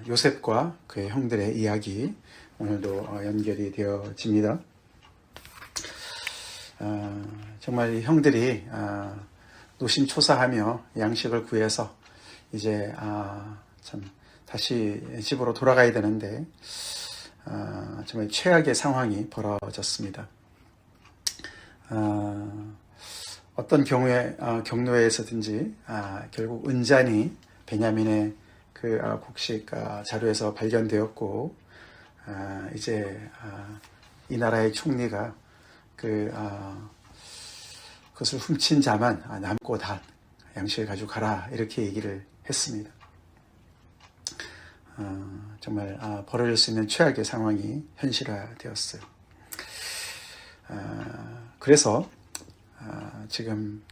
요셉과 그의 형들의 이야기 오늘도 연결이 되어집니다. 정말 이 형들이 노심초사하며 양식을 구해서 이제 참 다시 집으로 돌아가야 되는데 정말 최악의 상황이 벌어졌습니다. 어떤 경로에서든지 결국 은잔이 베냐민의 그 곡식 자루에서 발견되었고 이제 이 나라의 총리가 그것을 훔친 자만 남고 다 양식을 가지고 가라 이렇게 얘기를 했습니다. 정말 벌어질 수 있는 최악의 상황이 현실화되었어요. 그래서 지금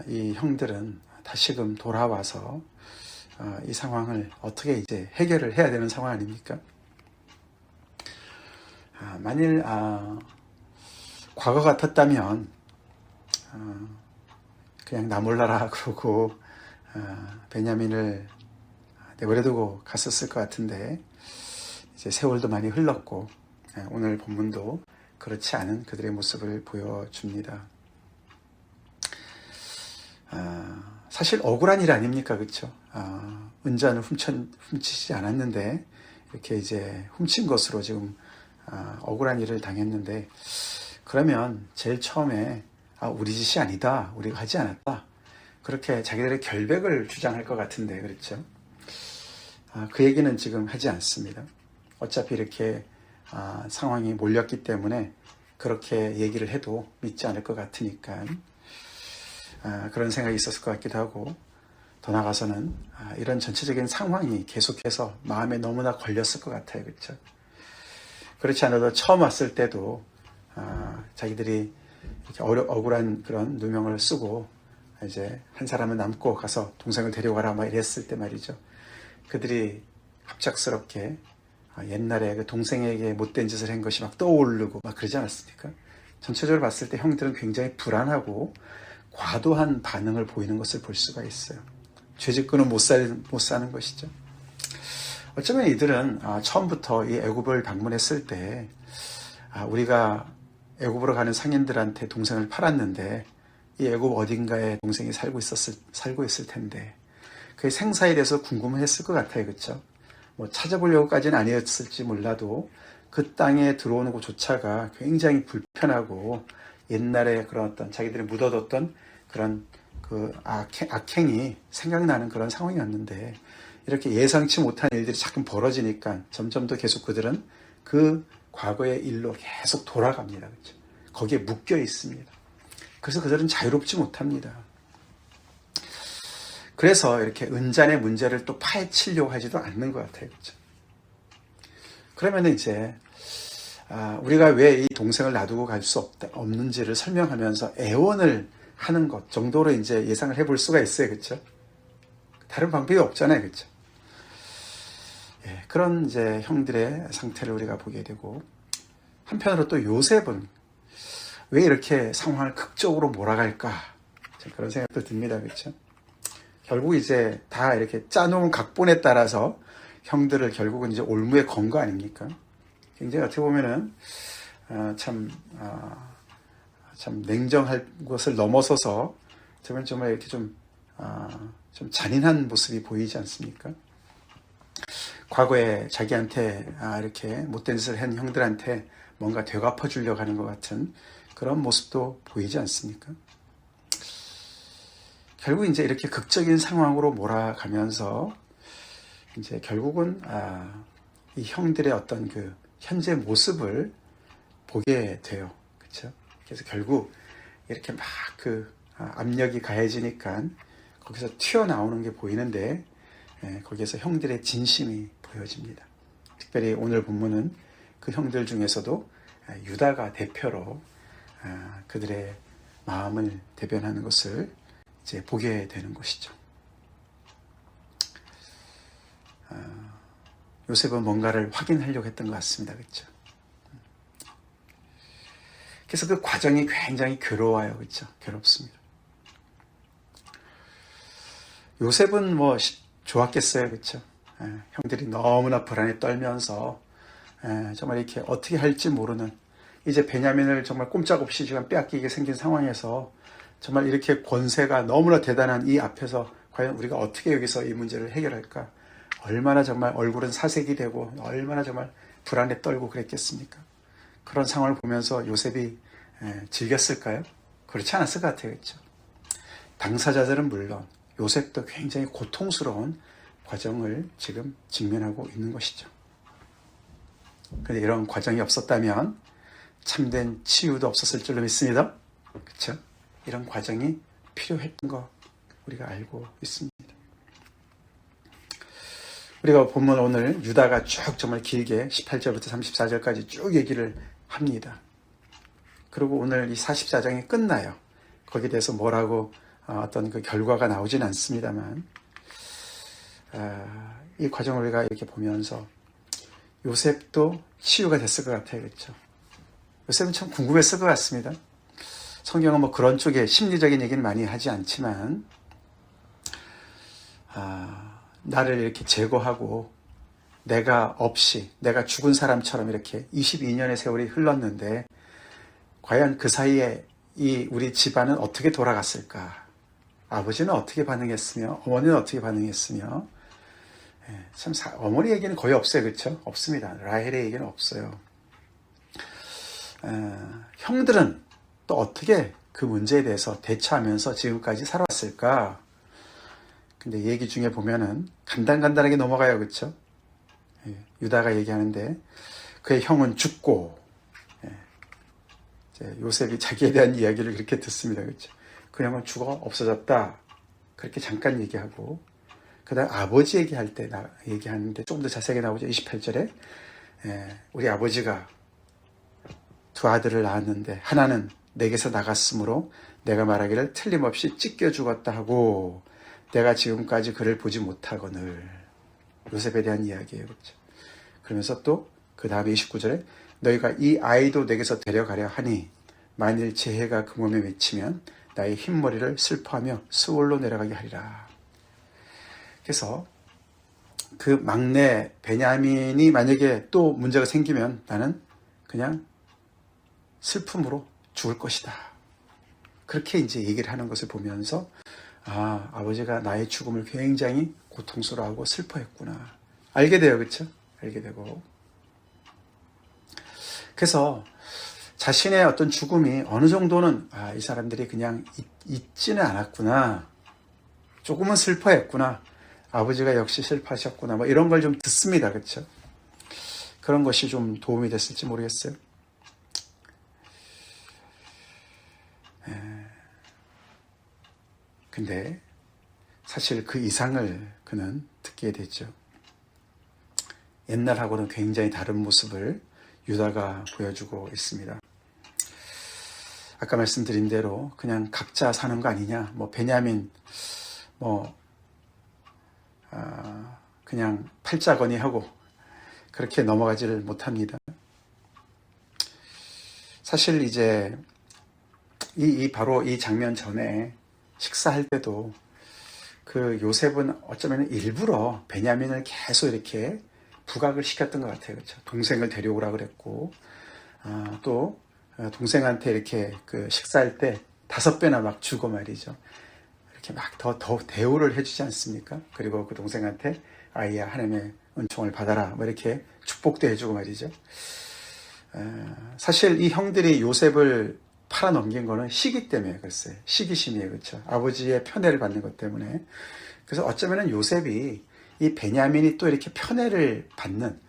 이 형들은 다시금 돌아와서 이 상황을 어떻게 이제 해결을 해야 되는 상황 아닙니까? 만일 과거 같았다면 그냥 나 몰라라 그러고 베냐민을 내버려두고 갔었을 것 같은데 이제 세월도 많이 흘렀고 오늘 본문도 그렇지 않은 그들의 모습을 보여줍니다. 사실 억울한 일 아닙니까? 그렇죠? 은잔을 훔치지 않았는데 이렇게 이제 훔친 것으로 지금 억울한 일을 당했는데 그러면 제일 처음에 우리 짓이 아니다, 우리가 하지 않았다 그렇게 자기들의 결백을 주장할 것 같은데 그렇죠? 그 얘기는 지금 하지 않습니다. 어차피 이렇게 상황이 몰렸기 때문에 그렇게 얘기를 해도 믿지 않을 것 같으니까 그런 생각이 있었을 것 같기도 하고 더 나아가서는 이런 전체적인 상황이 계속해서 마음에 너무나 걸렸을 것 같아요. 그렇죠? 그렇지 않아도 처음 왔을 때도 자기들이 이렇게 억울한 그런 누명을 쓰고 이제 한 사람은 남고 가서 동생을 데려가라 막 이랬을 때 말이죠. 그들이 갑작스럽게 옛날에 그 동생에게 못된 짓을 한 것이 막 떠오르고 막 그러지 않았습니까? 전체적으로 봤을 때 형들은 굉장히 불안하고 과도한 반응을 보이는 것을 볼 수가 있어요. 죄짓고는 못 사는 것이죠. 어쩌면 이들은 처음부터 이 애굽을 방문했을 때 우리가 애굽으로 가는 상인들한테 동생을 팔았는데 이 애굽 어딘가에 동생이 살고 있을 텐데 그의 생사에 대해서 궁금했을 것 같아요. 그렇죠? 뭐 찾아보려고까지는 아니었을지 몰라도 그 땅에 들어오는 것조차가 굉장히 불편하고 옛날에 그런 어떤 자기들이 묻어뒀던 그런 그 악행이 생각나는 그런 상황이었는데 이렇게 예상치 못한 일들이 자꾸 벌어지니까 점점 더 계속 그들은 그 과거의 일로 계속 돌아갑니다. 그렇죠? 거기에 묶여 있습니다. 그래서 그들은 자유롭지 못합니다. 그래서 이렇게 은잔의 문제를 또 파헤치려고 하지도 않는 것 같아요. 그렇죠? 그러면 이제 우리가 왜 이 동생을 놔두고 갈 수 없는지를 설명하면서 애원을 하는 것 정도로 이제 예상을 해볼 수가 있어요. 그렇죠? 다른 방법이 없잖아요. 그렇죠? 예, 그런 이제 형들의 상태를 우리가 보게 되고 한편으로 또 요셉은 왜 이렇게 상황을 극적으로 몰아갈까? 그런 생각도 듭니다. 그렇죠? 결국 이제 다 이렇게 짜놓은 각본에 따라서 형들을 결국은 이제 올무에 건 거 아닙니까? 굉장히 어떻게 보면은 참 냉정할 것을 넘어서서 정말 이렇게 좀 잔인한 모습이 보이지 않습니까? 과거에 자기한테 이렇게 못된 짓을 한 형들한테 뭔가 되갚아 주려고 하는 것 같은 그런 모습도 보이지 않습니까? 결국 이제 이렇게 극적인 상황으로 몰아가면서 이제 결국은 이 형들의 어떤 그 현재 모습을 보게 돼요. 그렇죠? 그래서 결국 이렇게 막 그 압력이 가해지니까 거기서 튀어나오는 게 보이는데 거기에서 형들의 진심이 보여집니다. 특별히 오늘 본문은 그 형들 중에서도 유다가 대표로 그들의 마음을 대변하는 것을 이제 보게 되는 것이죠. 요셉은 뭔가를 확인하려고 했던 것 같습니다. 그렇죠? 그래서 그 과정이 굉장히 괴로워요. 그렇죠? 괴롭습니다. 요셉은 뭐 좋았겠어요. 그렇죠? 형들이 너무나 불안에 떨면서 정말 이렇게 어떻게 할지 모르는, 이제 베냐민을 정말 꼼짝없이 지금 빼앗기게 생긴 상황에서 정말 이렇게 권세가 너무나 대단한 이 앞에서 과연 우리가 어떻게 여기서 이 문제를 해결할까? 얼마나 정말 얼굴은 사색이 되고 얼마나 정말 불안에 떨고 그랬겠습니까? 그런 상황을 보면서 요셉이 즐겼을까요? 그렇지 않았을 것 같아요. 그렇죠? 당사자들은 물론 요셉도 굉장히 고통스러운 과정을 지금 직면하고 있는 것이죠. 그런데 이런 과정이 없었다면 참된 치유도 없었을 줄로 믿습니다. 그렇죠? 이런 과정이 필요했던 거 우리가 알고 있습니다. 우리가 보면 오늘 유다가 쭉 정말 길게 18절부터 34절까지 쭉 얘기를 합니다. 그리고 오늘 이 44장이 끝나요. 거기에 대해서 뭐라고 어떤 그 결과가 나오진 않습니다만, 이 과정을 우리가 이렇게 보면서 요셉도 치유가 됐을 것 같아요. 그렇죠? 요셉은 참 궁금했을 것 같습니다. 성경은 뭐 그런 쪽에 심리적인 얘기는 많이 하지 않지만, 나를 이렇게 제거하고 내가 없이 내가 죽은 사람처럼 이렇게 22년의 세월이 흘렀는데 과연 그 사이에 이 우리 집안은 어떻게 돌아갔을까? 아버지는 어떻게 반응했으며 어머니는 어떻게 반응했으며, 참 어머니 얘기는 거의 없어요. 그렇죠? 없습니다. 라헬의 얘기는 없어요. 형들은 또 어떻게 그 문제에 대해서 대처하면서 지금까지 살아왔을까? 근데 얘기 중에 보면은 간단하게 넘어가요. 그렇죠? 유다가 얘기하는데 그의 형은 죽고, 요셉이 자기에 대한 이야기를 그렇게 듣습니다. 그렇죠? 그 형은 죽어 없어졌다. 그렇게 잠깐 얘기하고, 그 다음 아버지 얘기할 때 얘기하는데 조금 더 자세하게 나오죠. 28절에 우리 아버지가 두 아들을 낳았는데 하나는 내게서 나갔으므로 내가 말하기를 틀림없이 찢겨 죽었다 하고 내가 지금까지 그를 보지 못하거늘. 요셉에 대한 이야기예요. 그렇죠? 그러면서 또 그 다음에 29절에 너희가 이 아이도 내게서 데려가려 하니 만일 재해가 그 몸에 맺히면 나의 흰머리를 슬퍼하며 수월로 내려가게 하리라. 그래서 그 막내 베냐민이 만약에 또 문제가 생기면 나는 그냥 슬픔으로 죽을 것이다. 그렇게 이제 얘기를 하는 것을 보면서 아버지가 나의 죽음을 굉장히 고통스러워하고 슬퍼했구나. 알게 돼요. 그렇죠? 알게 되고. 그래서 자신의 어떤 죽음이 어느 정도는 이 사람들이 그냥 잊지는 않았구나. 조금은 슬퍼했구나. 아버지가 역시 슬퍼하셨구나. 뭐 이런 걸 좀 듣습니다. 그렇죠? 그런 것이 좀 도움이 됐을지 모르겠어요. 근데 사실 그 이상을 그는 듣게 됐죠. 옛날하고는 굉장히 다른 모습을 유다가 보여주고 있습니다. 아까 말씀드린 대로 그냥 각자 사는 거 아니냐, 뭐 베냐민 그냥 팔자거니 하고 그렇게 넘어가지를 못합니다. 사실 이제 바로 이 장면 전에 식사할 때도 그 요셉은 어쩌면 일부러 베냐민을 계속 이렇게 부각을 시켰던 것 같아요. 그렇죠? 동생을 데려오라 그랬고, 또 동생한테 이렇게 그 식사할 때 5배나 막 주고 말이죠. 이렇게 막 더 대우를 해주지 않습니까? 그리고 그 동생한테 아이야 하나님의 은총을 받아라 뭐 이렇게 축복도 해주고 말이죠. 사실 이 형들이 요셉을 팔아넘긴 거는 시기 때문에 글쎄 시기심이에요. 그렇죠? 아버지의 편애를 받는 것 때문에. 그래서 어쩌면 요셉이 이 베냐민이 또 이렇게 편애를 받는,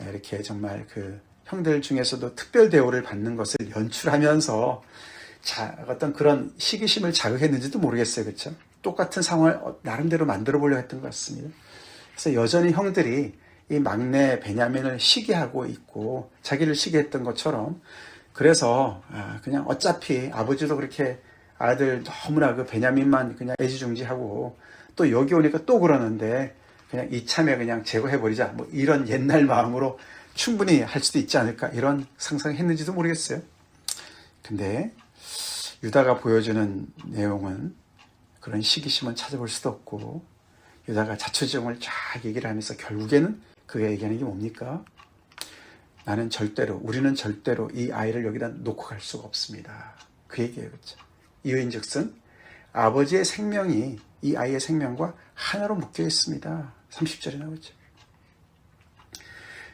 이렇게 정말 그 형들 중에서도 특별 대우를 받는 것을 연출하면서 어떤 그런 시기심을 자극했는지도 모르겠어요. 그렇죠? 똑같은 상황을 나름대로 만들어 보려고 했던 것 같습니다. 그래서 여전히 형들이 이 막내 베냐민을 시기하고 있고 자기를 시기했던 것처럼, 그래서 그냥 어차피 아버지도 그렇게 아들 너무나 그 베냐민만 그냥 애지중지하고 또 여기 오니까 또 그러는데 그냥 이참에 그냥 제거해버리자, 뭐 이런 옛날 마음으로 충분히 할 수도 있지 않을까, 이런 상상했는지도 모르겠어요. 근데 유다가 보여주는 내용은 그런 시기심은 찾아볼 수도 없고, 유다가 자초지종을 쫙 얘기를 하면서 결국에는 그가 얘기하는 게 뭡니까? 우리는 절대로 이 아이를 여기다 놓고 갈 수가 없습니다. 그 얘기예요. 그렇죠? 이유인즉슨 아버지의 생명이 이 아이의 생명과 하나로 묶여 있습니다. 30절에 나오죠.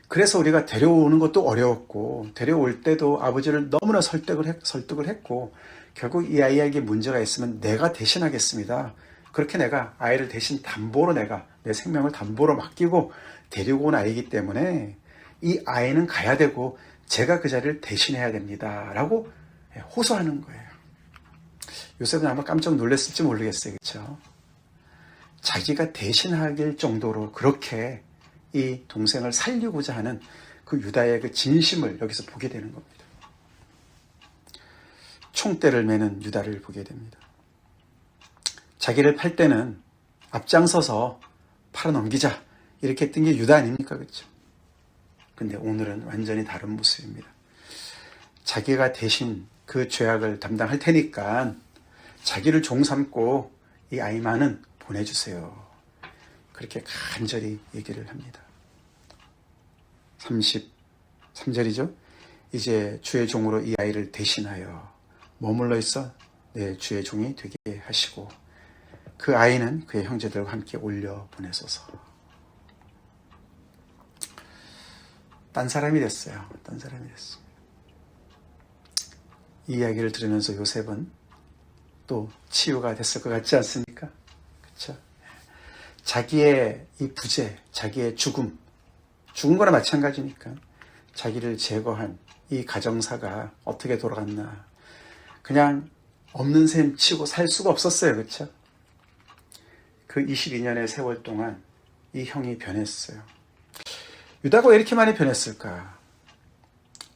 그래서 우리가 데려오는 것도 어려웠고 데려올 때도 아버지를 너무나 설득을 했고 결국 이 아이에게 문제가 있으면 내가 대신하겠습니다. 그렇게 내가 아이를 대신 담보로 내가 내 생명을 담보로 맡기고 데리고 온 아이이기 때문에 이 아이는 가야 되고 제가 그 자리를 대신해야 됩니다. 라고 호소하는 거예요. 요셉은 아마 깜짝 놀랐을지 모르겠어요. 그렇죠? 자기가 대신하길 정도로 그렇게 이 동생을 살리고자 하는 그 유다의 그 진심을 여기서 보게 되는 겁니다. 총대를 매는 유다를 보게 됩니다. 자기를 팔 때는 앞장서서 팔아넘기자 이렇게 했던 게 유다 아닙니까? 그렇죠? 근데 오늘은 완전히 다른 모습입니다. 자기가 대신 그 죄악을 담당할 테니까 자기를 종 삼고 이 아이만은 보내주세요. 그렇게 간절히 얘기를 합니다. 33절이죠. 이제 주의 종으로 이 아이를 대신하여 머물러 있어 내 주의 종이 되게 하시고 그 아이는 그의 형제들과 함께 올려 보내소서. 딴 사람이 됐어요. 딴 사람이 됐어요. 이 이야기를 들으면서 요셉은 또 치유가 됐을 것 같지 않습니까? 그렇죠? 자기의 이 부재, 자기의 죽은 거나 마찬가지니까 자기를 제거한 이 가정사가 어떻게 돌아갔나. 그냥 없는 셈 치고 살 수가 없었어요. 그렇죠? 그 22년의 세월 동안 이 형이 변했어요. 유다가 왜 이렇게 많이 변했을까?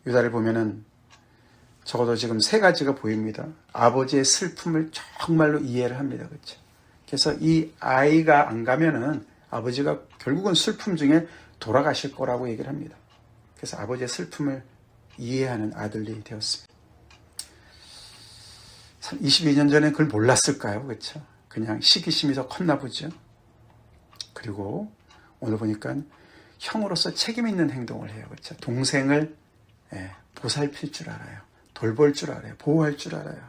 유다를 보면은 적어도 지금 세 가지가 보입니다. 아버지의 슬픔을 정말로 이해를 합니다. 그렇죠? 그래서 이 아이가 안 가면은 아버지가 결국은 슬픔 중에 돌아가실 거라고 얘기를 합니다. 그래서 아버지의 슬픔을 이해하는 아들이 되었습니다. 22년 전에 그걸 몰랐을까요? 그렇죠? 그냥 시기심이 더 컸나 보죠. 그리고 오늘 보니까 형으로서 책임 있는 행동을 해요. 그렇죠? 동생을 보살필 줄 알아요. 돌볼 줄 알아요. 보호할 줄 알아요.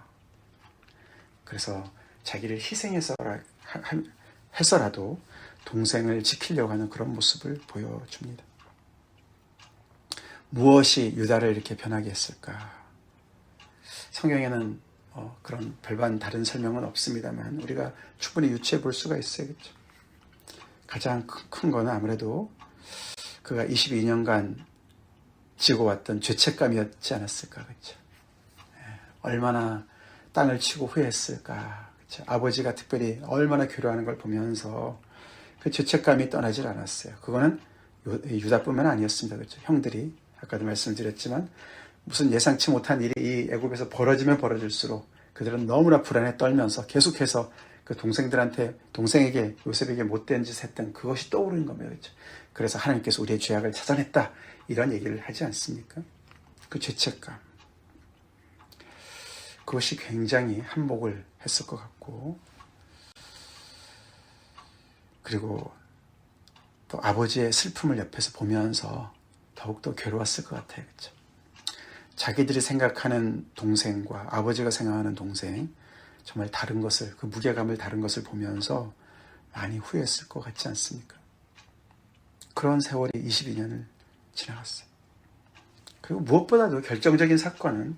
그래서 자기를 해서라도 동생을 지키려고 하는 그런 모습을 보여줍니다. 무엇이 유다를 이렇게 변하게 했을까? 성경에는 그런 별반 다른 설명은 없습니다만 우리가 충분히 유추해 볼 수가 있어요. 그렇죠? 가장 큰 거는 아무래도 그가 22년간 지고 왔던 죄책감이었지 않았을까. 그렇죠? 얼마나 땅을 치고 후회했을까. 그렇죠? 아버지가 특별히 얼마나 괴로워하는 걸 보면서 그 죄책감이 떠나질 않았어요. 그거는 유다뿐만 아니었습니다. 그렇죠? 형들이 아까도 말씀드렸지만 무슨 예상치 못한 일이 이 애굽에서 벌어지면 벌어질수록 그들은 너무나 불안에 떨면서 계속해서 그 동생에게 요셉에게 못된 짓 했던 그것이 떠오르는 겁니다. 그렇죠? 그래서 하나님께서 우리의 죄악을 찾아냈다 이런 얘기를 하지 않습니까? 그 죄책감 그것이 굉장히 한몫을 했을 것 같고 그리고 또 아버지의 슬픔을 옆에서 보면서 더욱더 괴로웠을 것 같아요. 그렇죠? 자기들이 생각하는 동생과 아버지가 생각하는 동생 정말 다른 것을 그 무게감을 다른 것을 보면서 많이 후회했을 것 같지 않습니까? 그런 세월이 22년을 지나갔어요. 그리고 무엇보다도 결정적인 사건은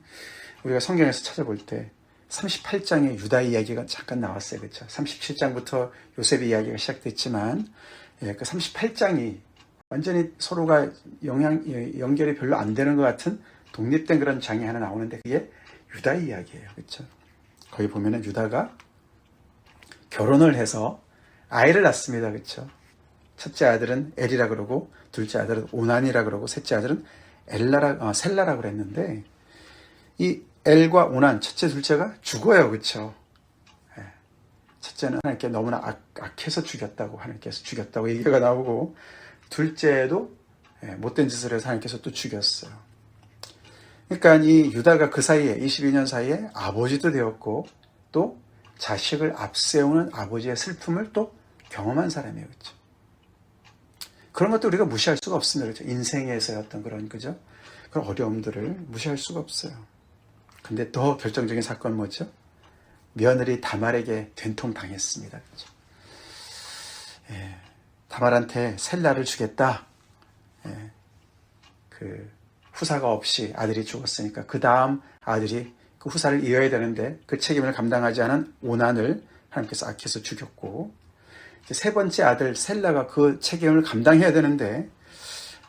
우리가 성경에서 찾아볼 때 38장의 유다 이야기가 잠깐 나왔어요. 그렇죠? 37장부터 요셉의 이야기가 시작됐지만 그 38장이 완전히 서로가 연결이 별로 안 되는 것 같은 독립된 그런 장이 하나 나오는데 그게 유다 이야기예요. 그렇죠? 거기 보면은 유다가 결혼을 해서 아이를 낳습니다. 그렇죠? 첫째 아들은 엘이라 그러고 둘째 아들은 오난이라 그러고 셋째 아들은 셀라라 그랬는데 이 엘과 오난 첫째 둘째가 죽어요. 그렇죠? 첫째는 하나님께 너무나 악해서 죽였다고 하나님께서 죽였다고 얘기가 나오고 둘째도 못된 짓을 해서 하나님께서 또 죽였어요. 그러니까 이 유다가 그 사이에 22년 사이에 아버지도 되었고 또 자식을 앞세우는 아버지의 슬픔을 또 경험한 사람이에요. 그렇죠? 그런 것도 우리가 무시할 수가 없습니다. 그렇죠? 인생에서의 어떤 그런, 그죠? 그런 어려움들을 무시할 수가 없어요. 근데 더 결정적인 사건은 뭐죠? 며느리 다말에게 된통당했습니다. 그렇죠? 예, 다말한테 셀라를 주겠다. 예, 그 후사가 없이 아들이 죽었으니까 그 다음 아들이 그 후사를 이어야 되는데 그 책임을 감당하지 않은 오난을 하나님께서 아키에서 죽였고, 세 번째 아들 셀라가 그 책임을 감당해야 되는데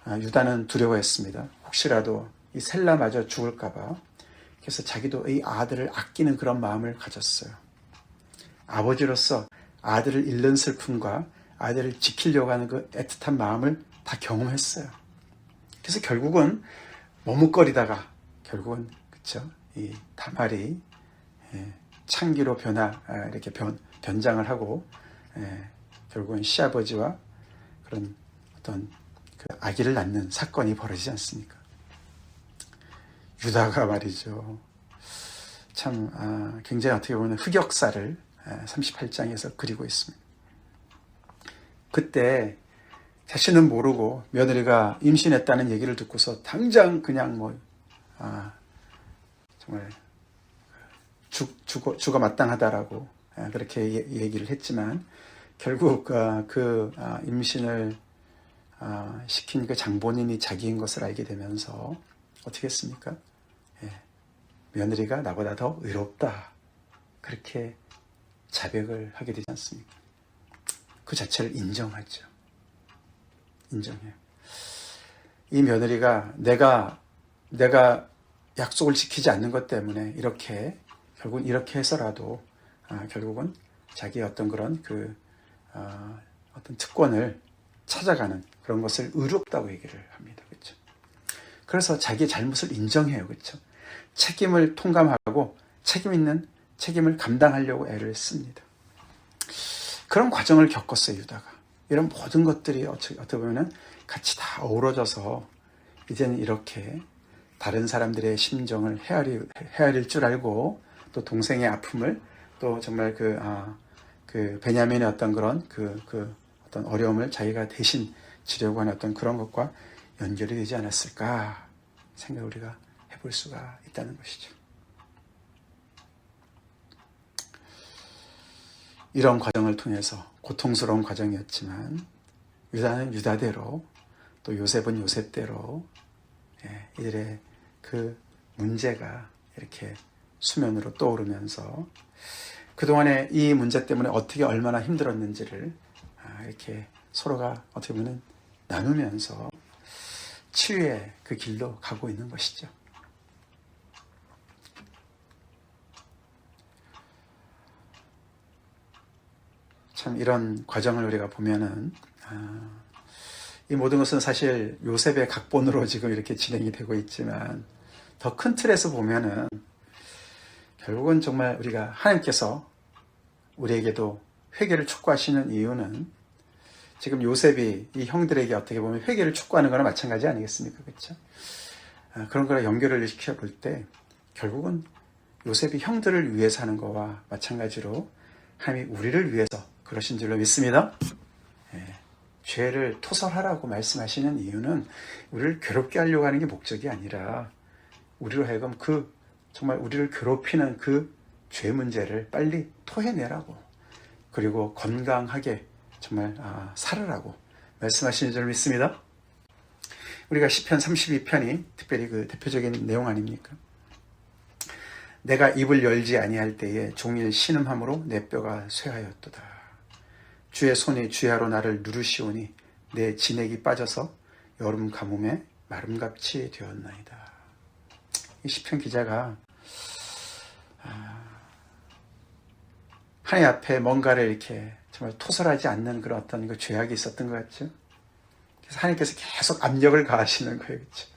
유다는 두려워했습니다. 혹시라도 이 셀라마저 죽을까봐. 그래서 자기도 이 아들을 아끼는 그런 마음을 가졌어요. 아버지로서 아들을 잃는 슬픔과 아들을 지키려고 하는 그 애틋한 마음을 다 경험했어요. 그래서 결국은 머뭇거리다가 결국은 그쵸, 이 다말이 창기로 이렇게 변장을 하고 결국은 시아버지와 그런 어떤 그 아기를 낳는 사건이 벌어지지 않습니까? 유다가 말이죠. 참 굉장히 어떻게 보면 흑역사를 38장에서 그리고 있습니다. 그때 자신은 모르고 며느리가 임신했다는 얘기를 듣고서 당장 그냥 정말 죽어 마땅하다라고 그렇게 얘기를 했지만 결국 임신을 시킨 그 장본인이 자기인 것을 알게 되면서 어떻게 했습니까? 며느리가 나보다 더 의롭다. 그렇게 자백을 하게 되지 않습니까? 그 자체를 인정하죠. 인정해요. 이 며느리가 내가 약속을 지키지 않는 것 때문에 결국은 이렇게 해서라도 결국은 자기의 어떤 그런 어떤 특권을 찾아가는 그런 것을 의롭다고 얘기를 합니다. 그렇죠? 그래서 자기의 잘못을 인정해요. 그렇죠? 책임을 통감하고 책임을 감당하려고 애를 씁니다. 그런 과정을 겪었어요, 유다가. 이런 모든 것들이 어떻게 보면 같이 다 어우러져서 이제는 이렇게 다른 사람들의 심정을 헤아릴 줄 알고 또 동생의 아픔을 또 정말 그 베냐민의 어떤 그런 어떤 어려움을 자기가 대신 지려고 하는 어떤 그런 것과 연결이 되지 않았을까 생각을 우리가 해볼 수가 있다는 것이죠. 이런 과정을 통해서 고통스러운 과정이었지만 유다는 유다대로 또 요셉은 요셉대로 이들의 그 문제가 이렇게 수면으로 떠오르면서 그동안에 이 문제 때문에 어떻게 얼마나 힘들었는지를 이렇게 서로가 어떻게 보면 나누면서 치유의 그 길로 가고 있는 것이죠. 참 이런 과정을 우리가 보면은 이 모든 것은 사실 요셉의 각본으로 지금 이렇게 진행이 되고 있지만 더 큰 틀에서 보면은 결국은 정말 우리가 하나님께서 우리에게도 회개를 촉구하시는 이유는 지금 요셉이 이 형들에게 어떻게 보면 회개를 촉구하는 거나 마찬가지 아니겠습니까? 그렇죠? 그런 거랑 연결을 시켜볼 때 결국은 요셉이 형들을 위해서 하는 거와 마찬가지로 하나님이 우리를 위해서 그러신 줄로 믿습니다. 죄를 토설하라고 말씀하시는 이유는 우리를 괴롭게 하려고 하는 게 목적이 아니라 우리로 하여금 정말 우리를 괴롭히는 그 죄 문제를 빨리 토해내라고, 그리고 건강하게 정말 살으라고 말씀하시는 줄 믿습니다. 우리가 시편 32편이 특별히 그 대표적인 내용 아닙니까? 내가 입을 열지 아니할 때에 종일 신음함으로 내 뼈가 쇠하였도다. 주의 손이 주야로 나를 누르시오니 내 진액이 빠져서 여름 가뭄에 마름같이 되었나이다. 이 시편 기자가 하나님 앞에 뭔가를 이렇게 정말 토설하지 않는 그런 어떤 그 죄악이 있었던 것 같죠. 그래서 하나님께서 계속 압력을 가하시는 거예요, 그렇죠?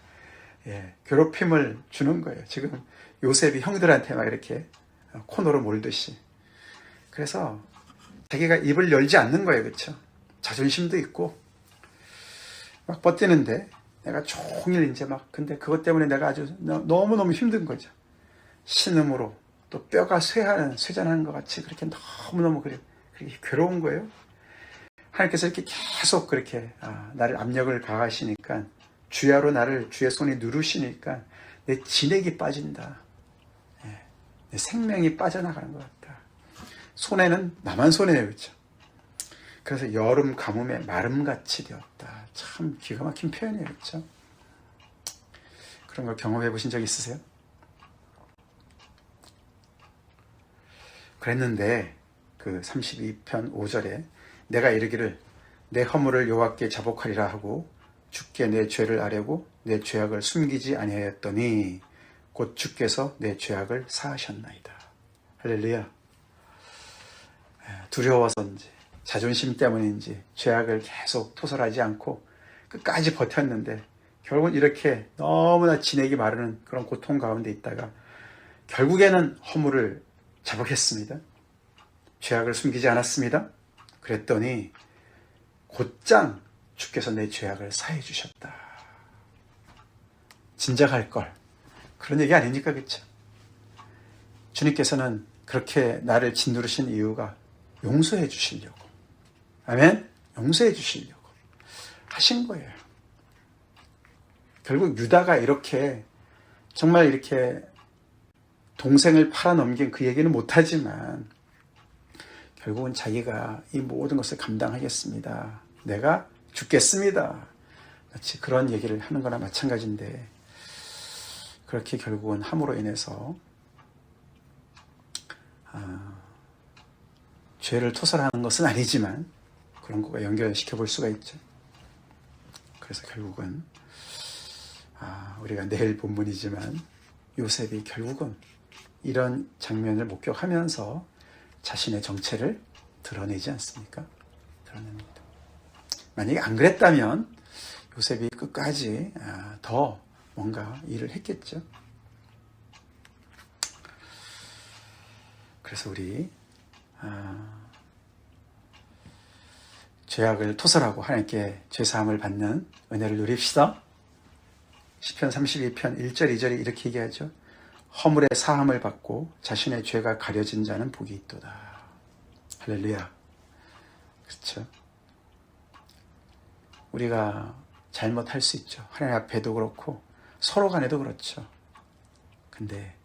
괴롭힘을 주는 거예요. 지금 요셉이 형들한테 막 이렇게 코너로 몰듯이. 그래서 자기가 입을 열지 않는 거예요, 그렇죠? 자존심도 있고 막 버티는데 내가 종일 이제 근데 그것 때문에 내가 아주 너무너무 힘든 거죠. 신음으로 또 뼈가 쇠잔하는 것 같이 그렇게 너무너무 그렇게 괴로운 거예요. 하나님께서 이렇게 계속 그렇게 나를 압력을 가하시니까, 주야로 나를 주의 손에 누르시니까 내 진액이 빠진다. 내 생명이 빠져나가는 것 같다. 손에는 나만 손해요, 그렇죠? 그래서 여름 가뭄에 마름같이 되었다. 참 기가 막힌 표현이에요, 그렇죠? 그런 걸 경험해 보신 적 있으세요? 그랬는데 그 32편 5절에 내가 이르기를 내 허물을 여호와께 자복하리라 하고 주께 내 죄를 아뢰고 내 죄악을 숨기지 아니하였더니 곧 주께서 내 죄악을 사하셨나이다. 할렐루야. 두려워서인지 자존심 때문인지 죄악을 계속 토설하지 않고 끝까지 버텼는데 결국은 이렇게 너무나 진액이 마르는 그런 고통 가운데 있다가 결국에는 허물을 자복했습니다. 죄악을 숨기지 않았습니다. 그랬더니 곧장 주께서 내 죄악을 사해 주셨다. 진작 할 걸. 그런 얘기 아닙니까? 그렇죠? 주님께서는 그렇게 나를 짓누르신 이유가 용서해 주시려고. 아멘? 용서해 주시려고 하신 거예요. 결국 유다가 이렇게 정말 이렇게 동생을 팔아넘긴 그 얘기는 못하지만 결국은 자기가 이 모든 것을 감당하겠습니다. 내가 죽겠습니다. 마치 그런 얘기를 하는 거나 마찬가지인데 그렇게 결국은 함으로 인해서 죄를 토설하는 것은 아니지만 그런 거가 연결시켜 볼 수가 있죠. 그래서 결국은 우리가 내일 본문이지만 요셉이 결국은 이런 장면을 목격하면서 자신의 정체를 드러내지 않습니까? 드러냅니다. 만약에 안 그랬다면 요셉이 끝까지 더 뭔가 일을 했겠죠. 그래서 우리 죄악을 토설하고 하나님께 죄사함을 받는 은혜를 누립시다. 시편 32편 1절 2절이 이렇게 얘기하죠. 허물의 사함을 받고 자신의 죄가 가려진 자는 복이 있도다. 할렐루야. 그렇죠? 우리가 잘못할 수 있죠. 하나님 앞에도 그렇고 서로 간에도 그렇죠. 근데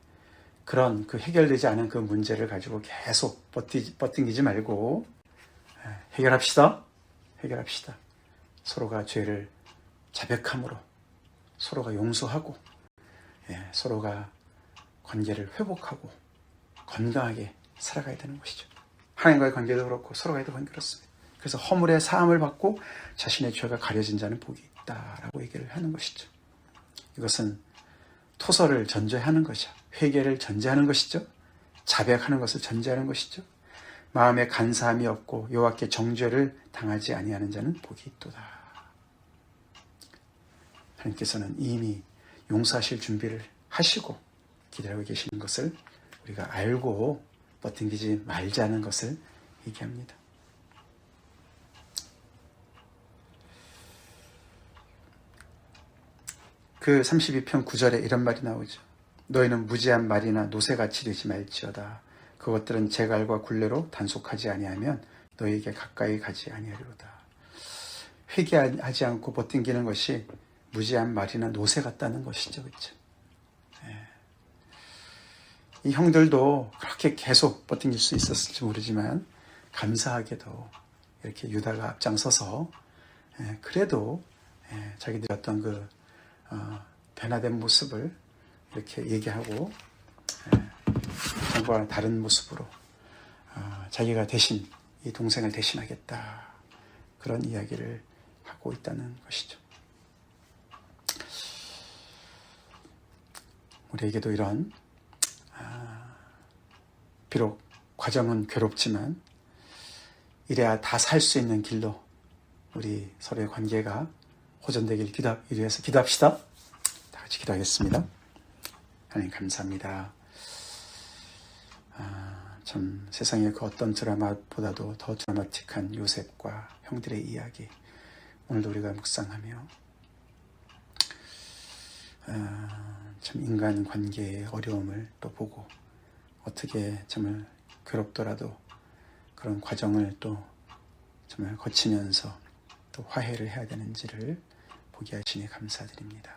그런 그 해결되지 않은 그 문제를 가지고 계속 버팅기지 말고 해결합시다. 해결합시다. 서로가 죄를 자백함으로 서로가 용서하고 서로가 관계를 회복하고 건강하게 살아가야 되는 것이죠. 하나님과의 관계도 그렇고 서로가도 그렇습니다. 그래서 허물의 사함을 받고 자신의 죄가 가려진 자는 복이 있다라고 얘기를 하는 것이죠. 이것은 토설을 전제하는 것이죠. 회개를 전제하는 것이죠. 자백하는 것을 전제하는 것이죠. 마음에 간사함이 없고 여호와께 정죄를 당하지 아니하는 자는 복이 있도다. 하나님께서는 이미 용서하실 준비를 하시고 기다리고 계시는 것을 우리가 알고 버팅기지 말자는 것을 얘기합니다. 그 32편 9절에 이런 말이 나오죠. 너희는 무지한 말이나 노새같이 되지 말지어다. 그것들은 재갈과 굴레로 단속하지 아니하면 너희에게 가까이 가지 아니하리로다. 회개하지 않고 버팅기는 것이 무지한 말이나 노새 같다는 것이죠. 그렇죠? 이 형들도 그렇게 계속 버팅길 수 있었을지 모르지만 감사하게도 이렇게 유다가 앞장서서 그래도 자기들이 어떤 그 변화된 모습을 이렇게 얘기하고 전과 다른 모습으로 자기가 대신 이 동생을 대신하겠다 그런 이야기를 하고 있다는 것이죠. 우리에게도 이런 비록 과정은 괴롭지만 이래야 다 살 수 있는 길로 우리 서로의 관계가 호전되길 위해서 기도합시다. 다 같이 기도하겠습니다. 하나님 감사합니다. 참 세상의 그 어떤 드라마보다도 더 드라마틱한 요셉과 형들의 이야기 오늘도 우리가 묵상하며 참 인간 관계의 어려움을 또 보고 어떻게 정말 괴롭더라도 그런 과정을 또 정말 거치면서 또 화해를 해야 되는지를 보게 하시니 감사드립니다.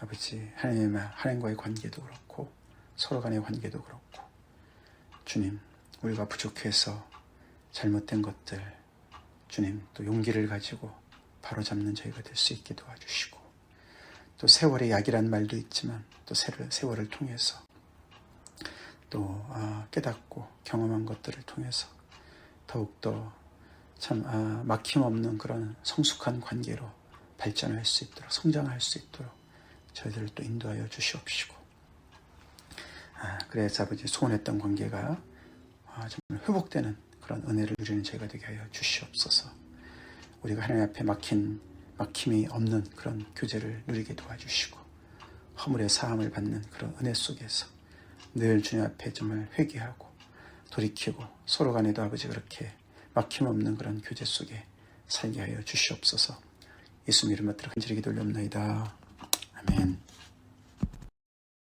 아버지, 하나님과의 관계도 그렇고 서로 간의 관계도 그렇고 주님, 우리가 부족해서 잘못된 것들 주님 또 용기를 가지고 바로잡는 저희가 될 수 있게 도와주시고, 또 세월의 약이란 말도 있지만 또 세월을 통해서 또 깨닫고 경험한 것들을 통해서 더욱더 참 막힘없는 그런 성숙한 관계로 발전할 수 있도록, 성장할 수 있도록 저희들을 또 인도하여 주시옵시고, 그래서 아버지 소원했던 관계가 정말 회복되는 그런 은혜를 누리는 저희가 되게 하여 주시옵소서. 우리가 하나님 앞에 막힘이 없는 그런 교제를 누리게 도와주시고, 허물의 사함을 받는 그런 은혜 속에서 늘 주님 앞에 정말 회개하고 돌이키고 서로 간에도 아버지 그렇게 막힘 없는 그런 교제 속에 살게 하여 주시옵소서. 예수님 이름으로 간절히 기도 올려옵나이다. 아멘.